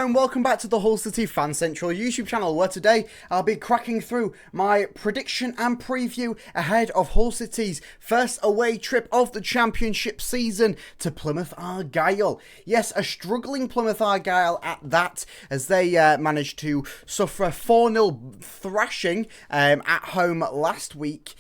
And welcome back to the Hull City Fan Central YouTube channel, where today I'll be cracking through my prediction and preview ahead of Hull City's first away trip of the championship season to Plymouth Argyle. Yes, a struggling Plymouth Argyle at that, as they managed to suffer a 4-0 thrashing at home last week,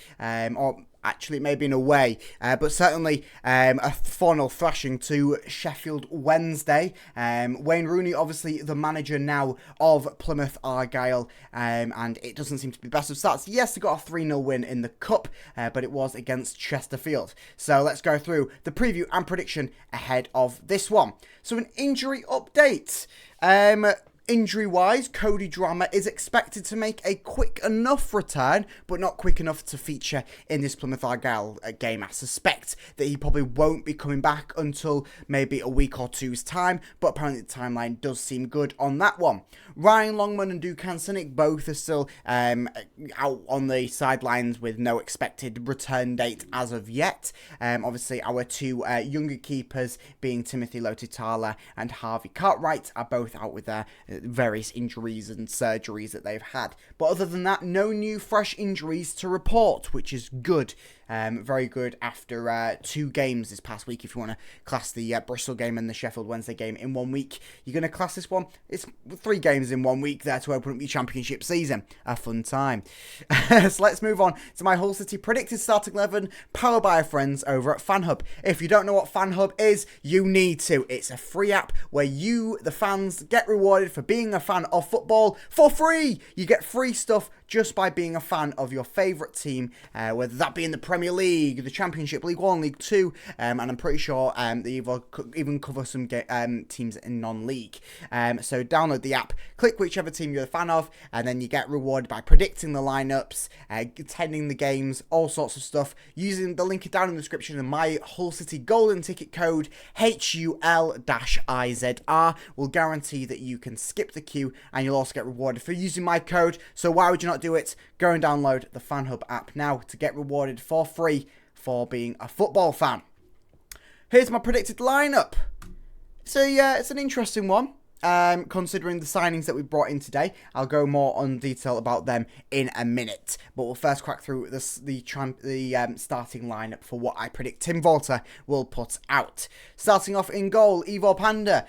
actually, it may have been away, but certainly a 4-0 thrashing to Sheffield Wednesday. Wayne Rooney, obviously the manager now of Plymouth Argyle, and it doesn't seem to be best of starts. Yes, they got a 3-0 win in the Cup, but it was against Chesterfield. So let's go through the preview and prediction ahead of this one. So an injury update. Injury-wise, Cody Drammer is expected to make a quick enough return, but not quick enough to feature in this Plymouth Argyle game. I suspect that he probably won't be coming back until maybe a week or two's time, but apparently the timeline does seem good on that one. Ryan Longman and Dukan Sinek both are still out on the sidelines with no expected return date as of yet. Obviously, our two younger keepers, being Timothy Lotitala and Harvey Cartwright, are both out with their various injuries and surgeries that they've had. But other than that, no new fresh injuries to report, which is good. Very good after 2 games this past week. If you want to class the Bristol game and the Sheffield Wednesday game in 1 week, you're going to class this one. It's 3 games in 1 week there to open up your championship season. A fun time. So let's move on to my Hull City predicted starting 11, powered by our friends over at Fanhub. If you don't know what Fanhub is, you need to. It's a free app where you, the fans, get rewarded for being a fan of football for free. You get free stuff just by being a fan of your favourite team, whether that be in the Premier League, the Championship, League 1, League 2, and I'm pretty sure they even cover some teams in non-league. So download the app, click whichever team you're a fan of, and then you get rewarded by predicting the lineups, attending the games, all sorts of stuff, using the link down in the description and my Hull City golden ticket code HUL-IZR will guarantee that you can skip the queue, and you'll also get rewarded for using my code. So why would you not do it? Go and download the Fanhub app now to get rewarded for free for being a football fan. Here's my predicted lineup. So yeah, it's an interesting one. Considering the signings that we brought in today, I'll go more on detail about them in a minute. But we'll first crack through the starting lineup for what I predict Tim Volter will put out. Starting off in goal, Ivor Panda.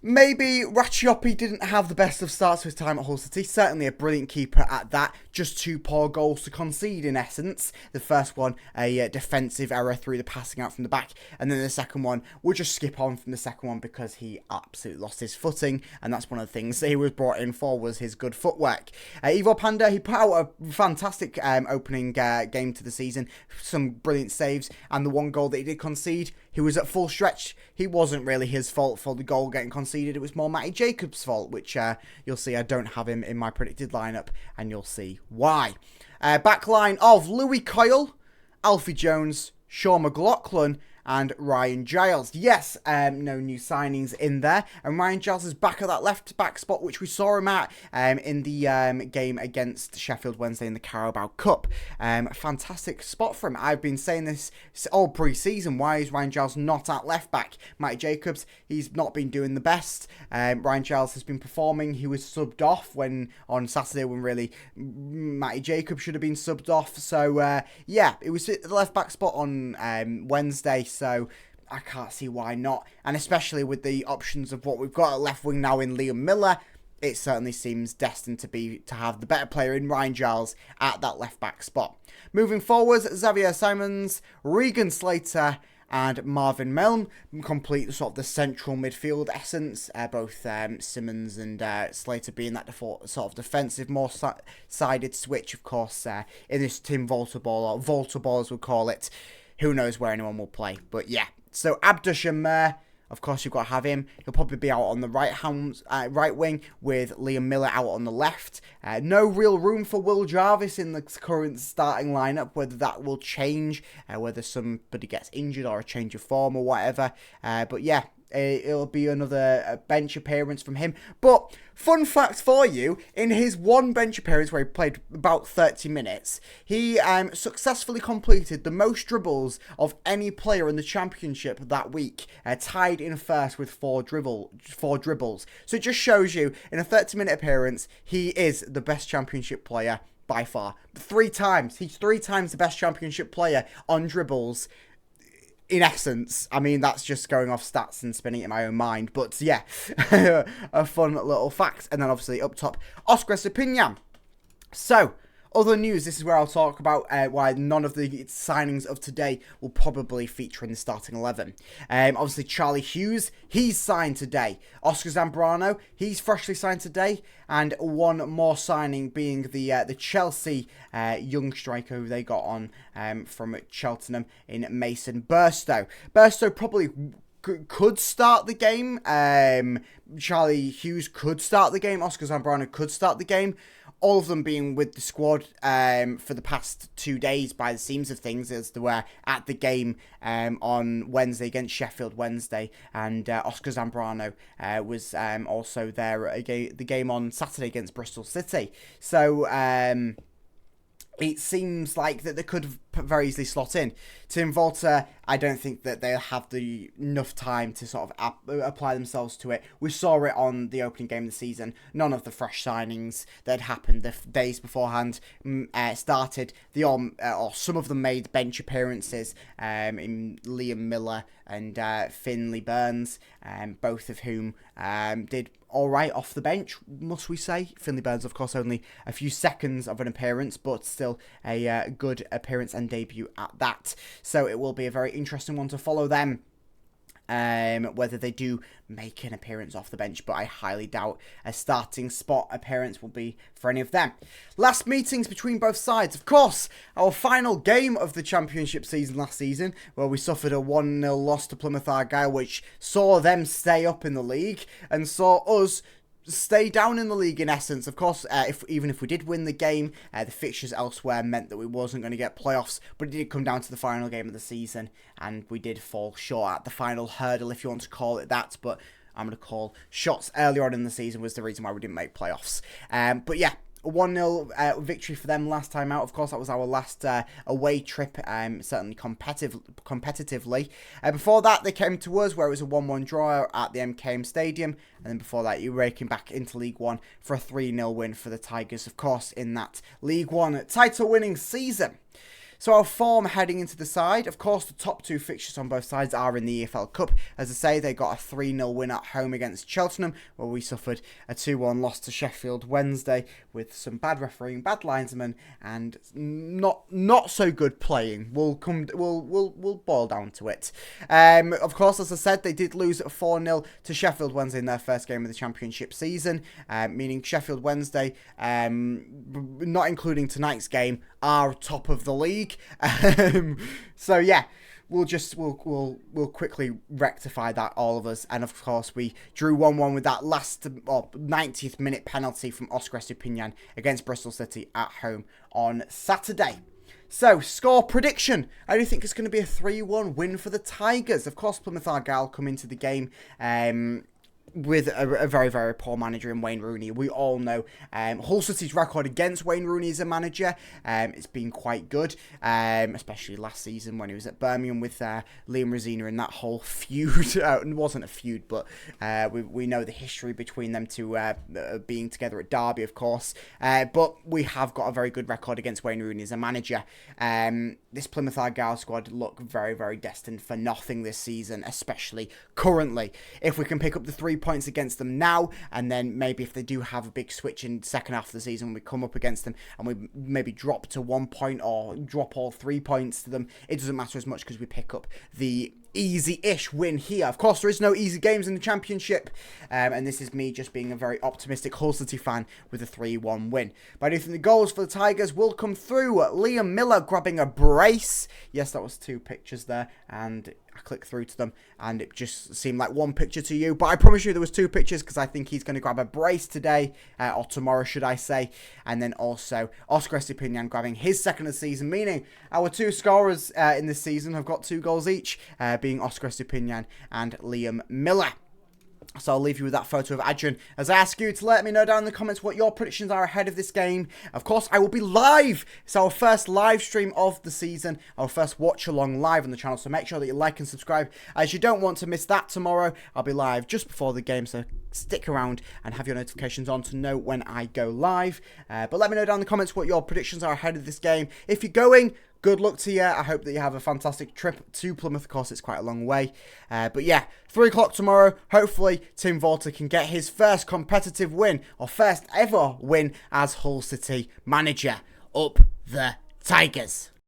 Maybe Racciopi didn't have the best of starts to his time at Hull City. Certainly a brilliant keeper at that. Just 2 poor goals to concede in essence. The first one, a defensive error through the passing out from the back. And then the second one, we'll just skip on from the second one because he absolutely lost his footing. And that's one of the things that he was brought in for, was his good footwork. Ivor Panda, he put out a fantastic opening game to the season. Some brilliant saves. And the one goal that he did concede, he was at full stretch. He wasn't really his fault for the goal getting conceded. It was more Matty Jacobs' fault, which you'll see I don't have him in my predicted lineup, and you'll see why. Back line of Louis Coyle, Alfie Jones, Sean McLaughlin, and Ryan Giles. Yes, no new signings in there. And Ryan Giles is back at that left-back spot, which we saw him at in the game against Sheffield Wednesday in the Carabao Cup. Fantastic spot for him. I've been saying this all pre-season. Why is Ryan Giles not at left-back? Matty Jacobs, he's not been doing the best. Ryan Giles has been performing. He was subbed off on Saturday when really Matty Jacobs should have been subbed off. So, yeah, it was at the left-back spot on Wednesday. So I can't see why not. And especially with the options of what we've got at left wing now in Liam Miller, it certainly seems destined to have the better player in Ryan Giles at that left back spot. Moving forwards, Xavier Simons, Regan Slater, and Marvin Milne complete sort of the central midfield essence. Both Simmons and Slater being that default sort of defensive, more sided switch, of course, in this Tim Volter ball, or Volter ball as we'll call it. Who knows where anyone will play. But yeah. So Abdou Shamir, of course you've got to have him. He'll probably be out on the right wing with Liam Miller out on the left. No real room for Will Jarvis in the current starting lineup. Whether that will change, whether somebody gets injured or a change of form or whatever. But yeah, it'll be another bench appearance from him. But fun fact for you, in his one bench appearance where he played about 30 minutes, he successfully completed the most dribbles of any player in the championship that week, tied in first with four dribbles. So it just shows you, in a 30-minute appearance, he is the best championship player by far. 3 times. He's 3 times the best championship player on dribbles. In essence, I mean, that's just going off stats and spinning it in my own mind. But yeah, a fun little fact. And then obviously up top, HullCityFanCentral. So, other news, this is where I'll talk about why none of the signings of today will probably feature in the starting 11. Obviously, Charlie Hughes, he's signed today. Oscar Zambrano, he's freshly signed today. And one more signing being the Chelsea young striker who they got on from Cheltenham in Mason Burstow. Burstow probably could start the game. Charlie Hughes could start the game. Oscar Zambrano could start the game. All of them being with the squad for the past 2 days by the seams of things, as they were at the game on Wednesday against Sheffield Wednesday, and Oscar Zambrano was also there at the game on Saturday against Bristol City. So it seems like that they could have very easily slot in. Tim Volta, I don't think that they'll have enough time to sort of apply themselves to it. We saw it on the opening game of the season. None of the fresh signings that had happened the days beforehand started. Or some of them made bench appearances in Liam Miller and Finley Burns, both of whom did all right off the bench, must we say. Finley Burns, of course, only a few seconds of an appearance, but still a good appearance and debut at that. So it will be a very interesting one to follow them. Whether they do make an appearance off the bench, but I highly doubt a starting spot appearance will be for any of them. Last meetings between both sides. Of course, our final game of the championship season last season, where we suffered a 1-0 loss to Plymouth Argyle, which saw them stay up in the league and saw us stay down in the league in essence. Of course, even if we did win the game, the fixtures elsewhere meant that we wasn't going to get playoffs, but it did come down to the final game of the season, and we did fall short at the final hurdle, if you want to call it that, but I'm going to call shots earlier on in the season was the reason why we didn't make playoffs. But yeah, a 1-0 victory for them last time out. Of course, that was our last away trip, certainly competitively. Before that, they came to us where it was a 1-1 draw at the MKM Stadium. And then before that, you were raking back into League One for a 3-0 win for the Tigers, of course, in that League One title-winning season. So our form heading into the side, of course, the top 2 fixtures on both sides are in the EFL Cup. As I say, they got a 3-0 win at home against Cheltenham, where we suffered a 2-1 loss to Sheffield Wednesday with some bad refereeing, bad linesmen, and not so good playing. We'll boil down to it. Of course, as I said, they did lose 4-0 to Sheffield Wednesday in their first game of the championship season, meaning Sheffield Wednesday, not including tonight's game, are top of the league. So yeah, we'll quickly rectify that, all of us. And of course, we drew 1-1 with that last 90th minute penalty from Oscar Estupiñán against Bristol City at home on Saturday. So, score prediction. I do think it's going to be a 3-1 win for the Tigers. Of course, Plymouth Argyle come into the game with a very, very poor manager in Wayne Rooney. We all know Hull City's record against Wayne Rooney as a manager. It's been quite good, especially last season when he was at Birmingham with Liam Rosina in that whole feud. It wasn't a feud, but we know the history between them two being together at Derby, of course. But we have got a very good record against Wayne Rooney as a manager. This Plymouth Argyle squad look very, very destined for nothing this season, especially currently. If we can pick up the 3 points against them now, and then maybe if they do have a big switch in the second half of the season when we come up against them and we maybe drop to 1 point or drop all 3 points to them, it doesn't matter as much because we pick up the easy-ish win here. Of course, there is no easy games in the championship, and this is me just being a very optimistic Hull City fan with a 3-1 win. But I do think the goals for the Tigers will come through. Liam Miller grabbing a brace. Yes, that was 2 pictures there, and I clicked through to them and it just seemed like one picture to you, but I promise you there was 2 pictures because I think he's going to grab a brace today, or tomorrow should I say, and then also Oscar Estepinian grabbing his second of the season, meaning our 2 scorers in this season have got 2 goals each, being Oscar Estepinian and Liam Miller. So I'll leave you with that photo of Adrian as I ask you to let me know down in the comments what your predictions are ahead of this game. Of course, I will be live. It's our first live stream of the season, our first watch along live on the channel. So make sure that you like and subscribe as you don't want to miss that tomorrow. I'll be live just before the game, so stick around and have your notifications on to know when I go live. But let me know down in the comments what your predictions are ahead of this game. If you're going, good luck to you. I hope that you have a fantastic trip to Plymouth. Of course, it's quite a long way. But yeah, 3 o'clock tomorrow. Hopefully, Tim Volter can get his first competitive win, or first ever win as Hull City manager. Up the Tigers.